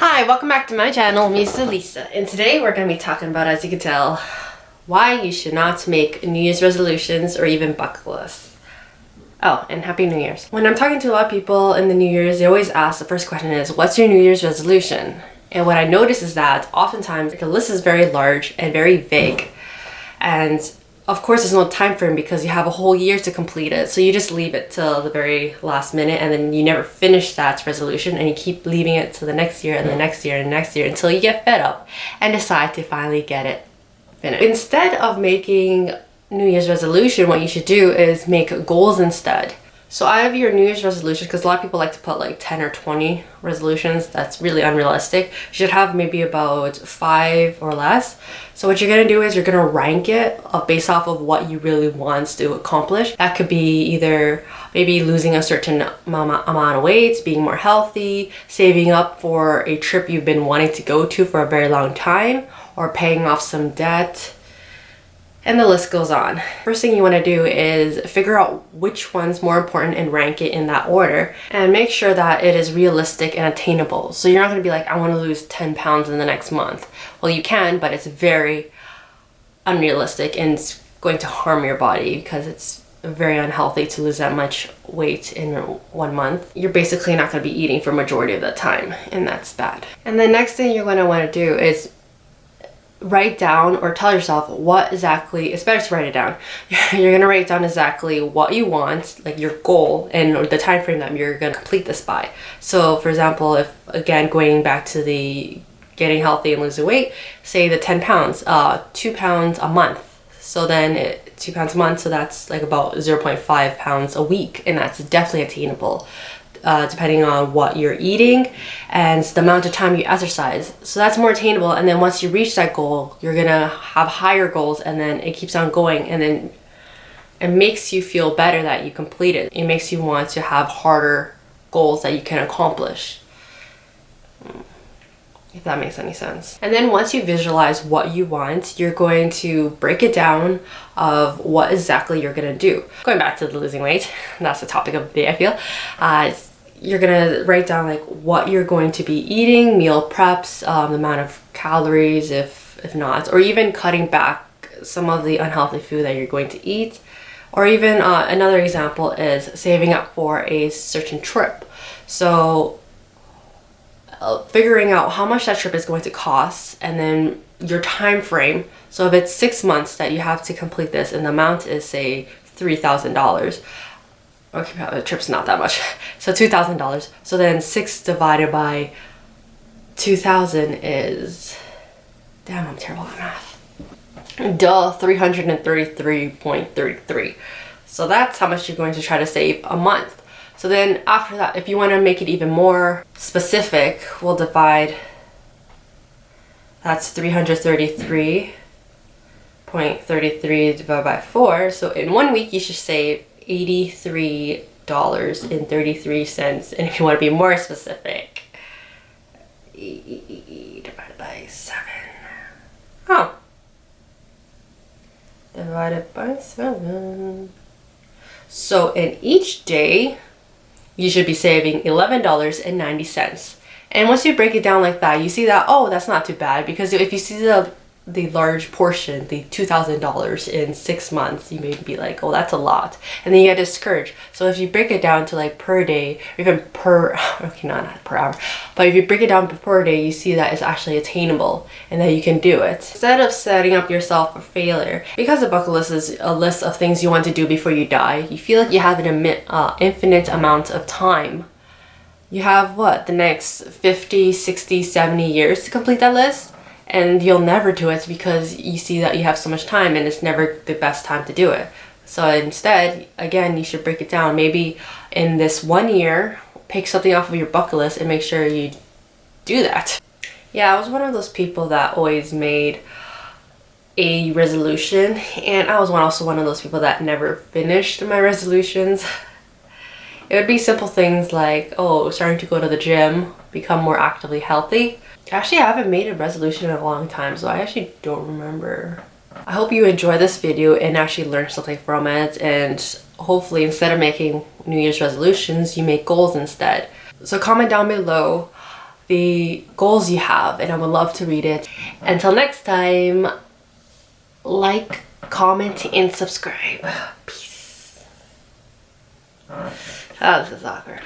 Hi, welcome back to my channel, Misa Lisa, and today we're going to be talking about, as you can tell, why you should not make New Year's resolutions or even bucket lists. Oh, and Happy New Year's. When I'm talking to a lot of people in the New Year's, they always ask, the first question is, what's your New Year's resolution? And what I notice is that oftentimes the list is very large and very vague, and of course there's no time frame because you have a whole year to complete it, so you just leave it till the very last minute and then you never finish that resolution and you keep leaving it to the next year and the next year and the next year until you get fed up and decide to finally get it finished. Instead of making New Year's resolution, what you should do is make goals instead. So out of your New Year's resolution, because a lot of people like to put like 10 or 20 resolutions, that's really unrealistic. You should have maybe about 5 or less. So what you're going to do is you're going to rank it based off of what you really want to accomplish. That could be either maybe losing a certain amount of weight, being more healthy, saving up for a trip you've been wanting to go to for a very long time, or paying off some debt. And the list goes on. First thing you want to do is figure out which one's more important and rank it in that order, and make sure that it is realistic and attainable. So you're not going to be like, I want to lose 10 pounds in the next month. Well, you can, but it's very unrealistic and it's going to harm your body because it's very unhealthy to lose that much weight in 1 month. You're basically not going to be eating for majority of the time, and that's bad. And the next thing you're going to want to do is write down or tell yourself what exactly, it's better to write it down. You're gonna write down exactly what you want, like your goal and the time frame that you're gonna complete this by. So for example, if again going back to the getting healthy and losing weight, say the 10 pounds, 2 pounds a month. So then 2 pounds a month, so that's like about 0.5 pounds a week, and that's definitely attainable. Depending on what you're eating and the amount of time you exercise. So that's more attainable, and then once you reach that goal, you're gonna have higher goals, and then it keeps on going, and then it makes you feel better that you completed. It makes you want to have harder goals that you can accomplish, if that makes any sense. And then once you visualize what you want, you're going to break it down of what exactly you're gonna do. Going back to the losing weight, that's the topic of the day, I feel. You're gonna write down like what you're going to be eating, meal preps, the amount of calories if not, or even cutting back some of the unhealthy food that you're going to eat. Or even another example is saving up for a certain trip. So figuring out how much that trip is going to cost, and then your time frame. So if it's 6 months that you have to complete this and the amount is say $3,000, okay, the trip's not that much, so $2,000. So then 6 divided by 2,000 is, damn, I'm terrible at math. 333.33. So that's how much you're going to try to save a month. So then after that, if you want to make it even more specific, we'll divide, that's 333.33 divided by 4. So in 1 week, you should save $83.33. And if you want to be more specific, divided by 7. Oh. Divided by 7. So in each day, you should be saving $11.90. And once you break it down like that, you see that, oh, that's not too bad, because if you see the large portion, the $2,000 in 6 months, you may be like, oh, that's a lot, and then you get discouraged. So if you break it down to like per day, or even per, okay, not per hour, but if you break it down per day, you see that it's actually attainable and that you can do it. Instead of setting up yourself for failure, because a bucket list is a list of things you want to do before you die, you feel like you have an infinite amount of time. You have what, the next 50, 60, 70 years to complete that list, and you'll never do it because you see that you have so much time and it's never the best time to do it. So instead, again, you should break it down. Maybe in this 1 year, pick something off of your bucket list and make sure you do that. Yeah, I was one of those people that always made a resolution, and I was also one of those people that never finished my resolutions. It would be simple things like, oh, starting to go to the gym, become more actively healthy. Actually, I haven't made a resolution in a long time, so I actually don't remember. I hope you enjoy this video and actually learn something from it, and hopefully instead of making New Year's resolutions, you make goals instead. So comment down below the goals you have, and I would love to read it. Until next time, like, comment, and subscribe. Peace. Oh, this is awkward.